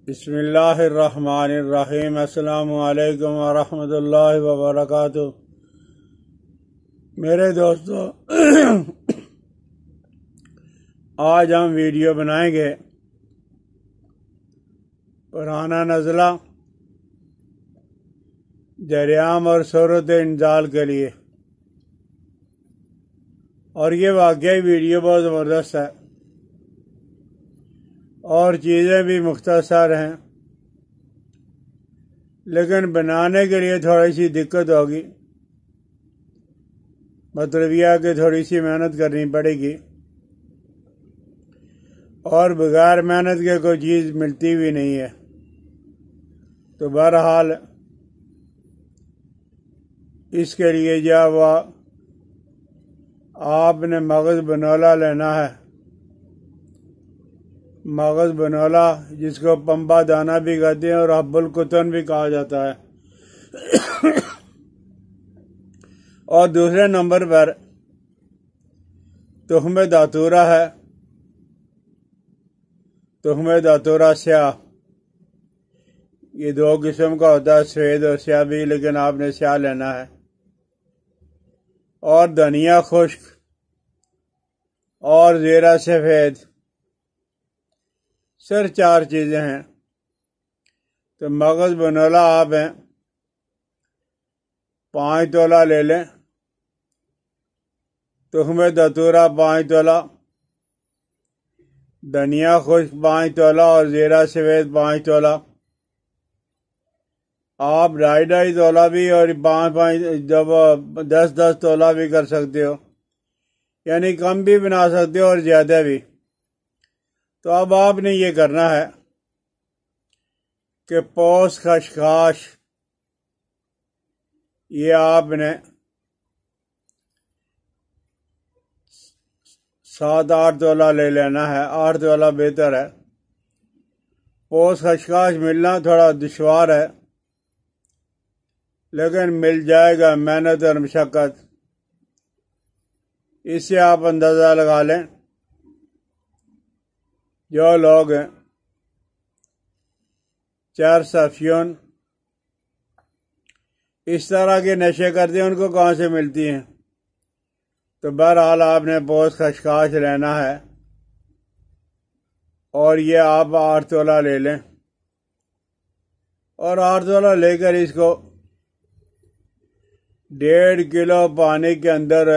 بسم اللہ الرحمن الرحیم۔ السلام علیکم ورحمۃ اللہ وبرکاتہ۔ میرے دوستو، آج ہم ویڈیو بنائیں گے پرانا نزلہ جریام اور صورت انزال کے لیے، اور یہ واقعی ویڈیو بہت زبردست ہے اور چیزیں بھی مختصر ہیں، لیکن بنانے کے لیے تھوڑی سی دقت ہوگی، مطلب یہ کہ تھوڑی سی محنت کرنی پڑے گی، اور بغیر محنت کے کوئی چیز ملتی بھی نہیں ہے۔ تو بہرحال اس کے لیے جب آپ نے مغز بنولا لینا ہے، مغز بنولا جس کو پمبا دانہ بھی کہتے ہیں اور حب القطن بھی کہا جاتا ہے، اور دوسرے نمبر پر تخم داتورہ ہے، تخم داتورہ سیاہ۔ یہ دو قسم کا ہوتا ہے، سفید اور سیاہ بھی، لیکن آپ نے سیاہ لینا ہے، اور دھنیا خشک اور زیرہ سفید، صرف 4 چیزیں ہیں۔ تو مغز بنولا آپ 5 تولہ لے لیں، تخم داتورہ 5 تولہ، دھنیا خشک 5 تولہ اور زیرہ سفید 5 تولہ۔ آپ 2.5 تولہ بھی اور 10 تولہ بھی کر سکتے ہو، یعنی کم بھی بنا سکتے ہو اور زیادہ بھی۔ تو اب آپ نے یہ کرنا ہے کہ پوس خشخاش یہ آپ نے 7-8 تولہ لے لینا ہے، 8 تولہ بہتر ہے۔ پوس خشخاش ملنا تھوڑا دشوار ہے، لیکن مل جائے گا، محنت اور مشقت۔ اس سے آپ اندازہ لگا لیں، جو لوگ چرس افیون اس طرح کے نشے کرتے ہیں ان کو کہاں سے ملتی ہیں۔ تو بہرحال آپ نے پوس خشخاش لینا ہے، اور یہ آپ 8 تولہ لے لیں، اور 8 تولہ لے کر اس کو 1.5 کلو پانی کے اندر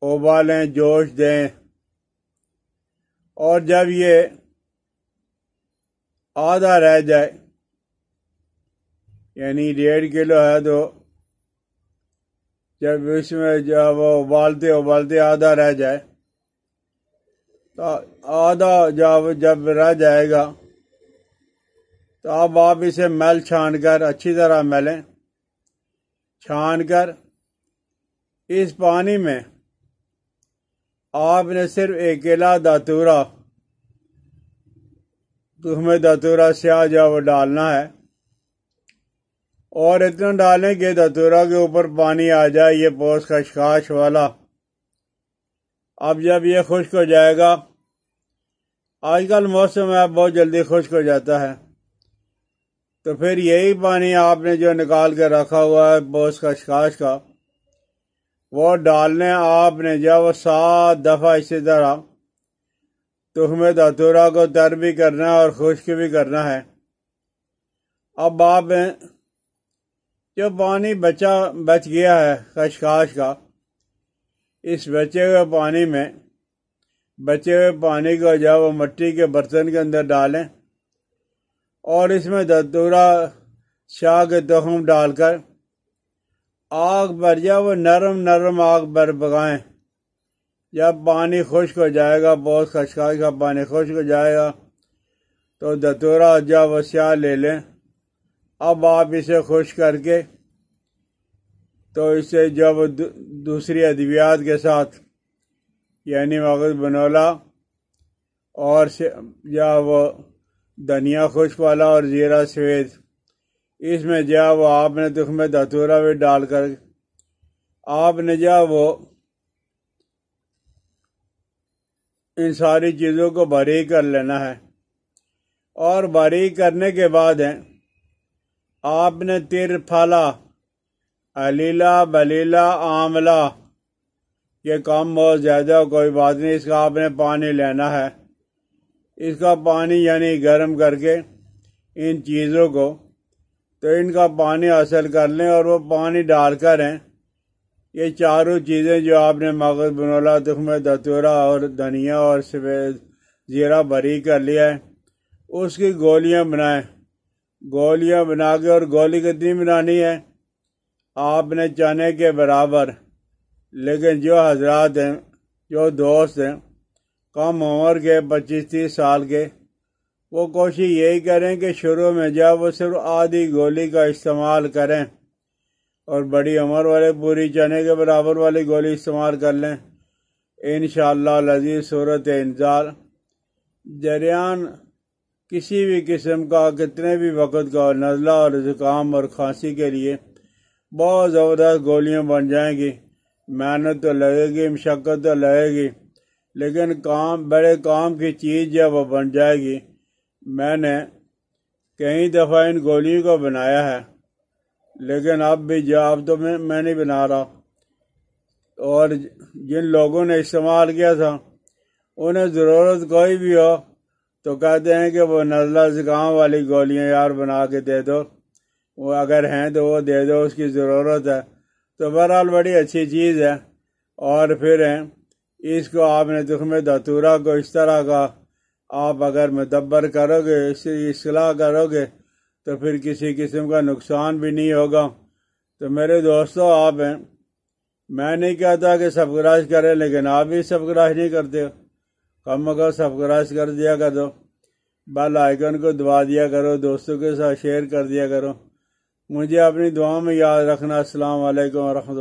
ابالیں، جوش دیں، اور جب یہ آدھا رہ جائے، یعنی 1.5 کلو ہے، تو جب اس میں جب ابالتے آدھا رہ جائے، تو آدھا جب رہ جائے گا تو اب آپ اسے میل چھان کر اچھی طرح میلیں، چھان کر اس پانی میں آپ نے صرف 1 کیلا داتورہ، تخم داتورہ سیاہ جو وہ ڈالنا ہے، اور اتنا ڈالیں کہ داتورہ کے اوپر پانی آ جائے، یہ پوس خشخاش والا۔ اب جب یہ خشک ہو جائے گا، آج کل موسم ہے بہت جلدی خشک ہو جاتا ہے، تو پھر یہی پانی آپ نے جو نکال کے رکھا ہوا ہے پوس خشخاش کا، وہ ڈالنے آپ نے جب 7 دفعہ اسی طرح تخم داتورہ کو تر بھی کرنا ہے اور خشک بھی کرنا ہے۔ اب آپ جو پانی بچ گیا ہے خشخاش کا، اس بچے ہوئے پانی کو جب وہ مٹی کے برتن کے اندر ڈالیں، اور اس میں داتورہ شاہ کے تخم ڈال کر آگ پر جب وہ نرم آگ پر پکائیں۔ جب پانی خشک ہو جائے گا، پوس خشخاش کا پانی خشک ہو جائے گا، تو داتورہ جب وہ سیاہ لے لیں۔ اب آپ اسے خشک کر کے تو اسے جب دوسری ادویات کے ساتھ، یعنی مغز بنولا اور جب وہ دھنیا خشک والا اور زیرہ سفید، اس میں جب وہ آپ نے تخم داتورہ بھی ڈال کر آپ نے جب وہ ان ساری چیزوں کو باریک کر لینا ہے، اور باریک کرنے کے بعد آپ نے تر پھالا علیلا بلیلا آملہ، یہ کم بہت زیادہ کوئی بات نہیں، اس کا آپ نے پانی لینا ہے۔ اس کا پانی یعنی گرم کر کے ان چیزوں کو، تو ان کا پانی حاصل کر لیں، اور وہ پانی ڈال کر یہ چاروں چیزیں جو آپ نے مغز بنولا، تخم دتورا اور دھنیا اور سفید زیرہ باریک کر لیا ہے، اس کی گولیاں بنائیں۔ گولیاں بنا کے، اور گولی کتنی بنانی ہے؟ آپ نے چنے کے برابر۔ لیکن جو حضرات ہیں، جو دوست ہیں کم عمر کے 25-30 سال کے، وہ کوشش یہی کریں کہ شروع میں جب وہ صرف آدھی گولی کا استعمال کریں، اور بڑی عمر والے پوری چنے کے برابر والی گولی استعمال کر لیں۔ انشاءاللہ العزیز صورت انزال جریان کسی بھی قسم کا، کتنے بھی وقت کا، نزلہ اور زکام اور کھانسی کے لیے بہت زبردست گولیاں بن جائیں گی۔ محنت تو لگے گی، مشقت تو لگے گی، لیکن بڑے کام کی چیز جب وہ بن جائے گی۔ میں نے کئی دفعہ ان گولیوں کو بنایا ہے، لیکن اب تو میں نہیں بنا رہا، اور جن لوگوں نے استعمال کیا تھا انہیں ضرورت کوئی بھی ہو تو کہتے ہیں کہ وہ نزلہ زکام والی گولیاں یار بنا کے دے دو، وہ اگر ہیں تو وہ دے دو، اس کی ضرورت ہے۔ تو بہرحال بڑی اچھی چیز ہے۔ اور پھر اس کو آپ نے تخم دتورا کو اس طرح کا آپ اگر مدبر کرو گے، اس کی اصلاح کرو گے، تو پھر کسی قسم کا نقصان بھی نہیں ہوگا۔ تو میرے دوستو، آپ میں نہیں کہتا کہ سبسکرائب کریں، لیکن آپ بھی سبسکرائب نہیں کرتے ہو، کم از کم سبسکرائب کر دیا کرو، بیل آئیکن کو دبا دیا کرو، دوستوں کے ساتھ شیئر کر دیا کرو۔ مجھے اپنی دعا میں یاد رکھنا۔ السلام علیکم ورحمۃ اللہ۔